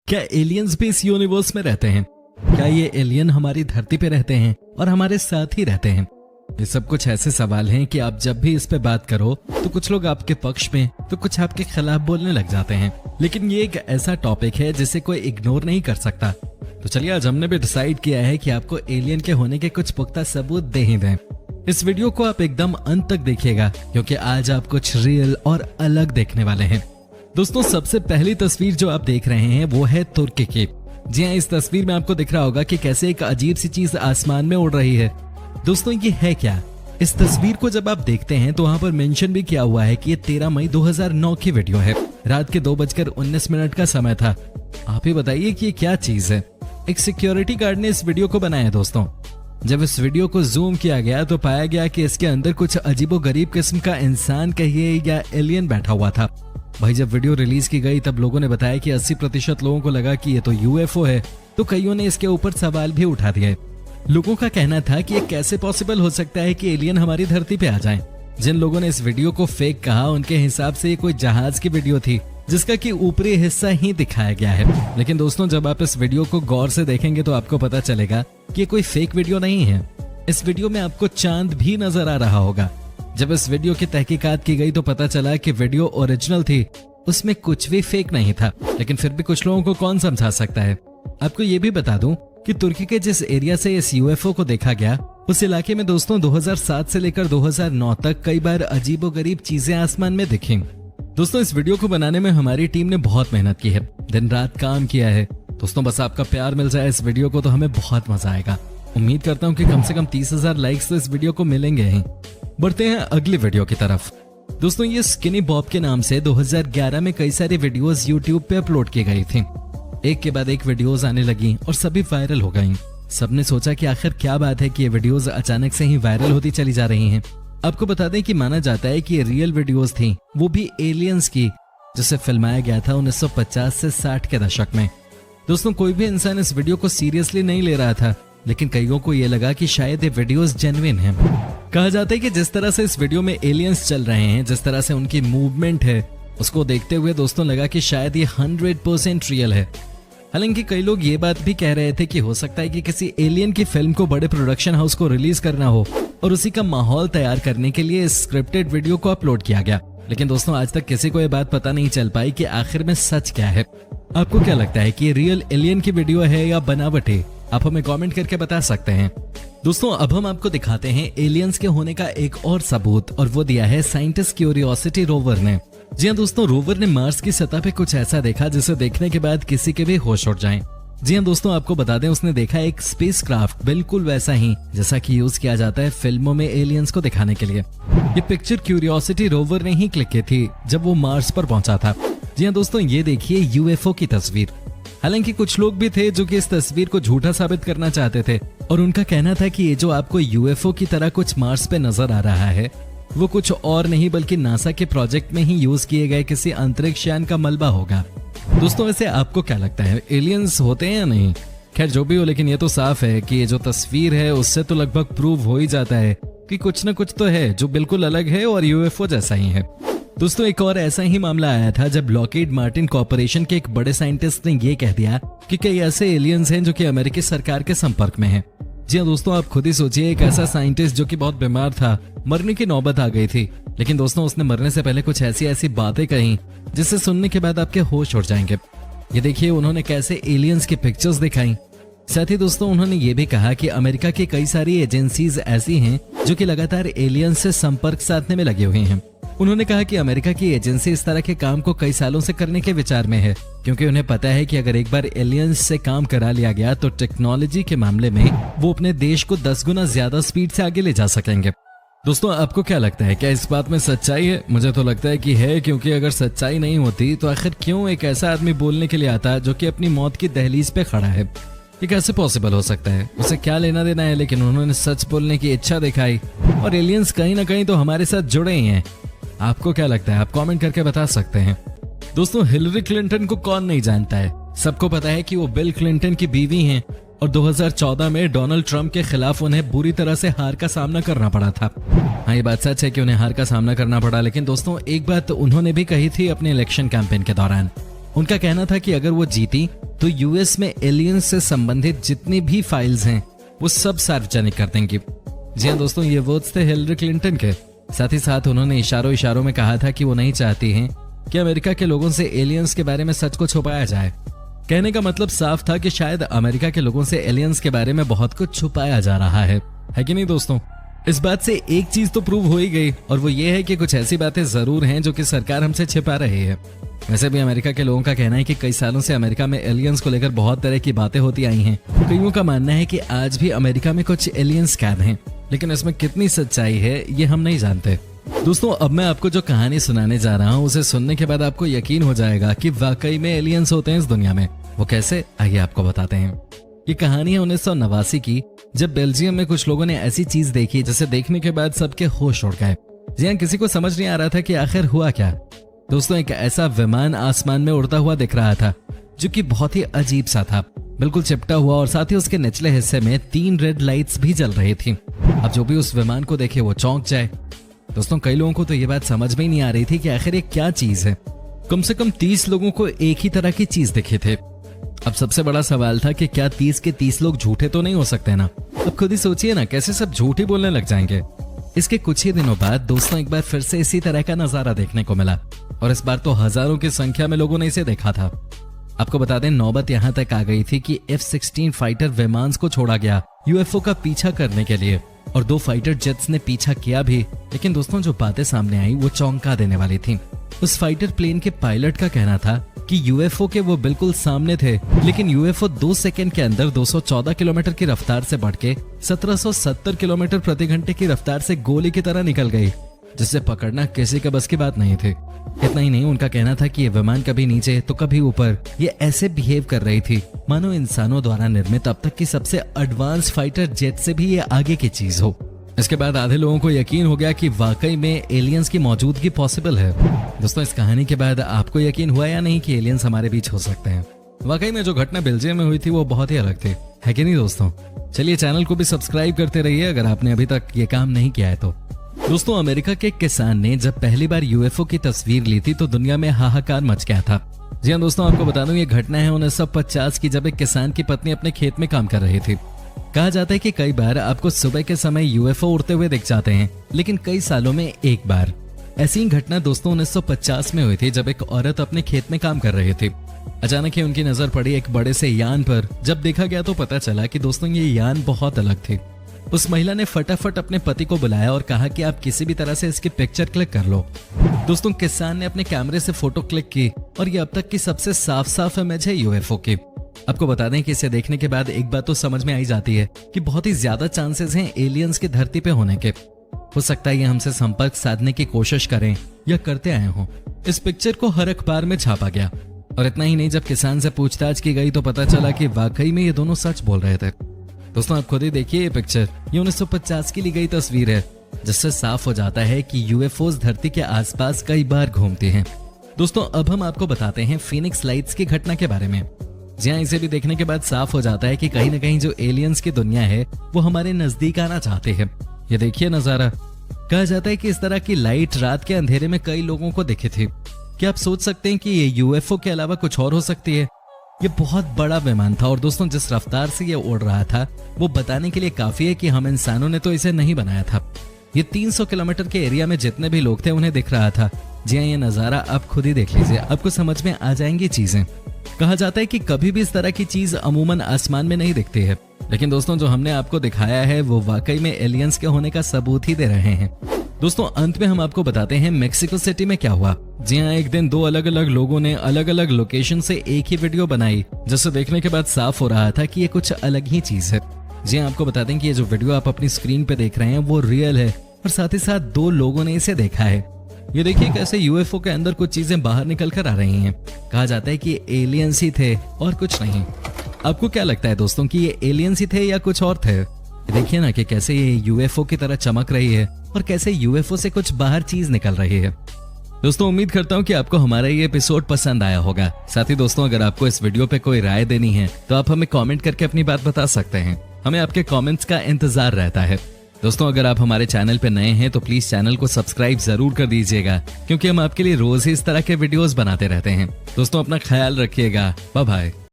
क्या एलियंस भी इस यूनिवर्स में रहते हैं? क्या ये एलियन हमारी धरती पे रहते हैं और हमारे साथ ही रहते हैं? ये सब कुछ ऐसे सवाल हैं कि आप जब भी इस पे बात करो तो कुछ लोग आपके पक्ष में तो कुछ आपके खिलाफ बोलने लग जाते हैं। लेकिन ये एक ऐसा टॉपिक है जिसे कोई इग्नोर नहीं कर सकता। तो चलिए आज हमने भी डिसाइड किया है कि आपको एलियन के होने के कुछ पुख्ता सबूत दे ही दें। इस वीडियो को आप एकदम अंत तक देखिएगा क्योंकि आज आप कुछ रियल और अलग देखने वाले हैं। दोस्तों, सबसे पहली तस्वीर जो आप देख रहे हैं वो है तुर्की की। जी हाँ, इस तस्वीर में आपको दिख रहा होगा कि कैसे एक अजीब सी चीज आसमान में उड़ रही है। दोस्तों, ये है क्या? इस तस्वीर को जब आप देखते हैं तो वहाँ पर मेंशन भी किया हुआ है कि ये 13 मई 2009 की वीडियो है। रात के 2:19 का समय था। आप ही बताइए कि ये क्या चीज है। एक सिक्योरिटी गार्ड ने इस वीडियो को बनाया। दोस्तों, जब इस वीडियो को जूम किया गया तो पाया गया कि इसके अंदर कुछ अजीबोगरीब किस्म का इंसान कहिए या एलियन बैठा हुआ था। भाई, जब वीडियो रिलीज की गई तब लोगों ने बताया कि 80% लोगों को लगा कि ये तो यूएफओ है, तो कईयों ने इसके ऊपर सवाल भी उठा दिए। लोगों का कहना था कि ये कैसे पॉसिबल हो सकता है कि एलियन हमारी धरती पे आ जाएं। जिन लोगों ने इस वीडियो को फेक कहा उनके हिसाब से ये कोई जहाज की वीडियो थी जिसका कि ऊपरी हिस्सा ही दिखाया गया है। लेकिन दोस्तों, जब आप इस वीडियो को गौर से देखेंगे तो आपको पता चलेगा कि ये कोई फेक वीडियो नहीं है। इस वीडियो में आपको चांद भी नजर आ रहा होगा। जब इस वीडियो की तहकीकात की गई तो पता चला कि वीडियो ओरिजिनल थी, उसमें कुछ भी फेक नहीं था। लेकिन फिर भी कुछ लोगों को कौन समझा सकता है। आपको ये भी बता दूं कि तुर्की के जिस एरिया से इस यूएफओ को देखा गया उस इलाके में दोस्तों 2007 से लेकर 2009 तक कई बार अजीबोगरीब चीजें आसमान में दिखी। दोस्तों, इस वीडियो को बनाने में हमारी टीम ने बहुत मेहनत की है, दिन रात काम किया है। दोस्तों, बस आपका प्यार मिल जाए इस वीडियो को तो हमें बहुत मजा आएगा। उम्मीद करता हूँ कि कम से कम 30,000 लाइक्स तो इस वीडियो को मिलेंगे ही। बढ़ते हैं अगली वीडियो की तरफ। दोस्तों, ये स्किनी बॉब के नाम से 2011 में कई सारी वीडियोस यूट्यूब पे अपलोड की गई थी। एक के बाद एक वीडियोस आने लगी और सभी वायरल हो गईं। सबने सोचा कि आखिर क्या बात है कि ये वीडियोस अचानक से ही वायरल होती चली जा रही हैं। आपको बता दें कि माना जाता है कि ये रियल वीडियोस थी, वो भी एलियंस की, जिसे फिल्माया गया था 1950 से 60 के दशक में। दोस्तों, कोई भी इंसान इस वीडियो को सीरियसली नहीं ले रहा था, लेकिन कईयों को ये लगा कि शायद ये वीडियोस जेन्युइन हैं। कहा जाता है कि जिस तरह से इस वीडियो में एलियंस चल रहे हैं, जिस तरह से उनकी मूवमेंट है, उसको देखते हुए दोस्तों लगा कि शायद ये 100% रियल है। हालांकि कई लोग ये बात भी कह रहे थे कि हो सकता है कि किसी एलियन की फिल्म को बड़े प्रोडक्शन हाउस को रिलीज करना हो और उसी का माहौल तैयार करने के लिए इस स्क्रिप्टेड वीडियो को अपलोड किया गया। लेकिन दोस्तों, आज तक किसी को ये बात पता नहीं चल पाई कि आखिर में सच क्या है। आपको क्या लगता है कि ये रियल एलियन की वीडियो है या बनावट है? आप हमें कमेंट करके बता सकते हैं। दोस्तों, अब हम आपको दिखाते हैं एलियंस के होने का एक और सबूत, और वो दिया है साइंटिस्ट क्यूरियोसिटी रोवर ने। जी हाँ दोस्तों, रोवर ने मार्स की सतह पे कुछ ऐसा देखा जिसे देखने के बाद किसी के भी होश उड़ जाएं। जी हाँ दोस्तों, आपको बता दें उसने देखा एक स्पेसक्राफ्ट बिल्कुल वैसा ही जैसा कि यूज किया जाता है फिल्मों में एलियंस को दिखाने के लिए। ये पिक्चर क्यूरियोसिटी रोवर ने ही क्लिक की थी जब वो मार्स पर पहुंचा था। जी हाँ दोस्तों, ये देखिए यूएफओ की तस्वीर। हालांकि कुछ लोग भी थे जो कि इस तस्वीर को झूठा साबित करना चाहते थे और उनका कहना था कि ये जो आपको यूएफओ की तरह कुछ मार्स पे नजर आ रहा है वो कुछ और नहीं बल्कि नासा के प्रोजेक्ट में ही यूज किए गए किसी अंतरिक्ष यान का मलबा होगा। दोस्तों, वैसे आपको क्या लगता है, एलियंस होते हैं या नहीं? खैर जो भी हो, लेकिन ये तो साफ है कि ये जो तस्वीर है उससे तो लगभग प्रूव हो ही जाता है कि कुछ न कुछ तो है जो बिल्कुल अलग है और यूएफओ जैसा ही है। दोस्तों, एक और ऐसा ही मामला आया था जब लॉकहीड मार्टिन कॉर्पोरेशन के एक बड़े साइंटिस्ट ने ये कह दिया कि कई ऐसे एलियंस हैं जो कि अमेरिकी सरकार के संपर्क में हैं। जी हाँ दोस्तों, आप खुद ही सोचिए, एक ऐसा साइंटिस्ट जो कि बहुत बीमार था, मरने की नौबत आ गई थी, लेकिन दोस्तों उसने मरने से पहले कुछ ऐसी बातें कही जिससे सुनने के बाद आपके होश उड़ जाएंगे। ये देखिए उन्होंने कैसे एलियंस की पिक्चर्स दिखाई। साथ ही दोस्तों उन्होंने ये भी कहा कि अमेरिका की कई सारी एजेंसीज ऐसी हैं जो कि लगातार एलियंस से संपर्क साधने में लगे हुए हैं। उन्होंने कहा कि अमेरिका की एजेंसी इस तरह के काम को कई सालों से करने के विचार में है, क्योंकि उन्हें पता है कि अगर एक बार एलियंस से काम करा लिया गया तो टेक्नोलॉजी के मामले में वो अपने देश को 10 गुना ज्यादा स्पीड से आगे ले जा सकेंगे। दोस्तों, आपको क्या लगता है, क्या इस बात में सच्चाई है? मुझे तो लगता है कि है, क्योंकि अगर सच्चाई नहीं होती तो आखिर क्यों एक ऐसा आदमी बोलने के लिए आता जो कि अपनी मौत की दहलीज पे खड़ा है? ये कैसे पॉसिबल हो सकता है? उसे क्या लेना देना है, लेकिन उन्होंने सच बोलने की इच्छा दिखाई और एलियंस कहीं ना कहीं तो हमारे साथ जुड़े ही हैं। आपको क्या लगता है? आप कमेंट करके बता सकते हैं। दोस्तों, हिलरी क्लिंटन को कौन नहीं जानता है? सबको पता है कि वो बिल क्लिंटन की बीवी हैं और 2014 में डोनाल्ड ट्रंप के खिलाफ उन्हें बुरी तरह से हार का सामना करना पड़ा था। हाँ, ये बात सच है कि उन्हें हार का सामना करना पड़ा, लेकिन दोस्तों एक बात उन्होंने भी कही थी अपने इलेक्शन कैंपेन के दौरान। उनका कहना था कि अगर वो जीती तो यूएस में एलियंस से संबंधित जितनी भी फाइल्स हैं वो सब सार्वजनिक कर देंगी। जी हाँ दोस्तों, ये वर्ड्स थे हिलरी क्लिंटन के। साथ ही साथ उन्होंने इशारों में कहा था कि वो नहीं चाहती हैं कि अमेरिका के लोगों से एलियंस के बारे में सच को छुपाया जाए। कहने का मतलब साफ था कि शायद अमेरिका के लोगों से एलियंस के बारे में बहुत कुछ छुपाया जा रहा है कि नहीं दोस्तों? इस बात से एक चीज तो प्रूव हो ही गई, और वो ये है कि कुछ ऐसी बातें जरूर हैं जो कि सरकार हमसे छिपा रही है। वैसे भी अमेरिका के लोगों का कहना है कि कई सालों से अमेरिका में एलियंस को लेकर बहुत तरह की बातें होती आई हैं। कईयों का मानना है कि आज भी अमेरिका में कुछ एलियंस कैद हैं, लेकिन इसमें कितनी सच्चाई है ये हम नहीं जानते। दोस्तों, अब मैं आपको जो कहानी सुनाने जा रहा हूँ उसे सुनने के बाद आपको यकीन हो जाएगा कि वाकई में एलियंस होते हैं इस दुनिया में। वो कैसे, आइए आपको बताते हैं। ये कहानी है 1989 की, जब बेल्जियम में कुछ लोगों ने ऐसी चीज देखी जिसे देखने के बाद सबके होश उड़ गए। जी हाँ, किसी को समझ नहीं आ रहा था कि आखिर हुआ क्या। दोस्तों, एक ऐसा विमान आसमान में उड़ता हुआ दिख रहा था जो कि बहुत ही अजीब सा था, बिल्कुल चिपटा हुआ, और साथ ही उसके निचले हिस्से में 3 रेड लाइट्स भी जल रही थी। अब जो भी उस विमान को देखे वो चौंक जाए। दोस्तों, कई लोगों को तो ये बात समझ में ही नहीं आ रही थी कि आखिर ये क्या चीज है। कम से कम 30 लोगों को एक ही तरह की चीज दिखे थे। अब सबसे बड़ा सवाल था कि क्या 30 के 30 लोग झूठे तो नहीं हो सकते ना? अब खुद ही सोचिए ना, कैसे सब झूठ ही बोलने लग जाएंगे। इसके कुछ ही दिनों बाद दोस्तों एक बार फिर से इसी तरह का नजारा देखने को मिला, और इस बार तो हजारों की संख्या में लोगों ने इसे देखा था। आपको बता दें, नौबत यहाँ तक आ गई थी कि F-16 फाइटर विमान को छोड़ा गया यूएफओ का पीछा करने के लिए, और 2 फाइटर जेट्स ने पीछा किया भी। लेकिन दोस्तों, जो बातें सामने आई वो चौंका देने वाली थी। उस फाइटर प्लेन के पायलट का कहना था कि यूएफओ के वो बिल्कुल सामने थे, लेकिन यूएफओ 2 सेकंड के अंदर 214 किलोमीटर की रफ्तार से बढ़ के 1770 किलोमीटर प्रति घंटे की रफ्तार से गोली की तरह निकल गई, जिसे पकड़ना किसी के बस की बात नहीं थी। इतना ही नहीं, उनका कहना था कि ये विमान कभी नीचे तो कभी ऊपर, ये ऐसे बिहेव कर रही थी मानो इंसानों द्वारा निर्मित अब तक की सबसे एडवांस फाइटर जेट से भी ये आगे की चीज हो। इसके बाद आधे लोगों को यकीन हो गया कि वाकई में एलियंस की मौजूदगी पॉसिबल है। दोस्तों, इस कहानी के बाद आपको यकीन हुआ या नहीं कि एलियंस हमारे बीच हो सकते हैं? वाकई में जो घटना बेल्जियम में हुई थी वो बहुत ही अलग थी, है कि नहीं दोस्तों? चलिए, चैनल को भी सब्सक्राइब करते रहिए अगर आपने अभी तक ये काम नहीं किया है तो। दोस्तों, अमेरिका के एक किसान ने जब पहली बार यूएफओ की तस्वीर ली थी तो दुनिया में हाहाकार मच गया था। जी हाँ दोस्तों, आपको बता दूं, ये घटना है 1950 की, जब एक किसान की पत्नी अपने खेत में काम कर रही थी। कहा जाता है कि कई बार आपको सुबह के समय यूएफओ उड़ते हुए दिख जाते हैं, लेकिन कई सालों में एक बार। ऐसी ही घटना दोस्तों 1950 में हुई थी, जब एक औरत अपने खेत में काम कर रही थी। अचानक ही उनकी नजर पड़ी एक बड़े से यान पर। जब देखा गया तो पता चला कि दोस्तों ये यान बहुत अलग थी। उस महिला ने फटाफट अपने पति को बुलाया और कहा कि आप किसी भी तरह से इसकी पिक्चर क्लिक कर लो। दोस्तों, किसान ने अपने कैमरे से फोटो क्लिक की, और ये अब तक की सबसे साफ इमेज है यूएफओ की। आपको बता दें कि इसे देखने के बाद एक बात तो समझ में आई जाती है कि बहुत ही ज्यादा चांसेस हैं एलियंस की धरती पे होने के। हो सकता है ये हमसे संपर्क साधने की कोशिश करें या करते आए हों। इस पिक्चर को हर अखबार में छापा गया, और इतना ही नहीं, जब किसान से पूछताछ की गई तो पता चला कि वाकई में ये दोनों सच बोल रहे थे। दोस्तों, आप खुद ही देखिए ये पिक्चर, ये 1950 की ली गई तस्वीर है, जिससे साफ हो जाता है कि यूएफओस धरती के आसपास कई बार घूमते हैं। दोस्तों, अब हम आपको बताते हैं फीनिक्स लाइट्स की घटना के बारे में। जी हाँ, इसे भी देखने के बाद साफ हो जाता है कि कहीं न कहीं जो एलियंस की दुनिया है वो हमारे नजदीक आना चाहते हैं। ये देखिए नजारा। कहा जाता है कि इस तरह की लाइट रात के अंधेरे में कई लोगों को दिखी थी। क्या आप सोच सकते हैं कि ये यूएफओ के अलावा कुछ और हो सकती है? ये बहुत बड़ा विमान था, और दोस्तों जिस रफ्तार से ये उड़ रहा था वो बताने के लिए काफी है कि हम इंसानों ने तो इसे नहीं बनाया था। ये 300 किलोमीटर के एरिया में जितने भी लोग थे उन्हें दिख रहा था। जी हाँ, ये नजारा आप खुद ही देख लीजिए, आपको समझ में आ जाएंगी चीजें। कहा जाता है कि कभी भी इस तरह की चीज अमूमन आसमान में नहीं दिखती है, लेकिन दोस्तों जो हमने आपको दिखाया है वो वाकई में एलियंस के होने का सबूत ही दे रहे हैं। दोस्तों, अंत में हम आपको बताते हैं मेक्सिको सिटी में क्या हुआ। जी हाँ, एक दिन 2 अलग अलग लोगों ने अलग अलग लोकेशन से एक ही वीडियो बनाई, जिसे देखने के बाद साफ हो रहा था कि ये कुछ अलग ही चीज है। जी हाँ, आपको बता दें कि ये जो वीडियो आप अपनी स्क्रीन पे देख रहे हैं वो रियल है, और साथ ही साथ 2 लोगों ने इसे देखा है। ये देखिए कैसे यूएफओ के अंदर कुछ चीजें बाहर निकल कर आ रही हैं। कहा जाता है कि ये एलियंस ही थे और कुछ नहीं। आपको क्या लगता है दोस्तों कि ये एलियंस ही थे या कुछ और थे? देखिए ना कि कैसे ये यूएफओ की तरह चमक रही है और कैसे यूएफओ से कुछ बाहर चीज निकल रही है। दोस्तों, उम्मीद करता हूँ कि आपको हमारा ये एपिसोड पसंद आया होगा। साथ ही दोस्तों, अगर आपको इस वीडियो पे कोई राय देनी है तो आप हमें कमेंट करके अपनी बात बता सकते हैं। हमें आपके कमेंट्स का इंतजार रहता है। दोस्तों, अगर आप हमारे चैनल पे नए हैं तो प्लीज चैनल को सब्सक्राइब जरूर कर दीजिएगा, क्योंकि हम आपके लिए रोज ही इस तरह के वीडियोस बनाते रहते हैं। दोस्तों, अपना ख्याल रखिएगा। Bye bye.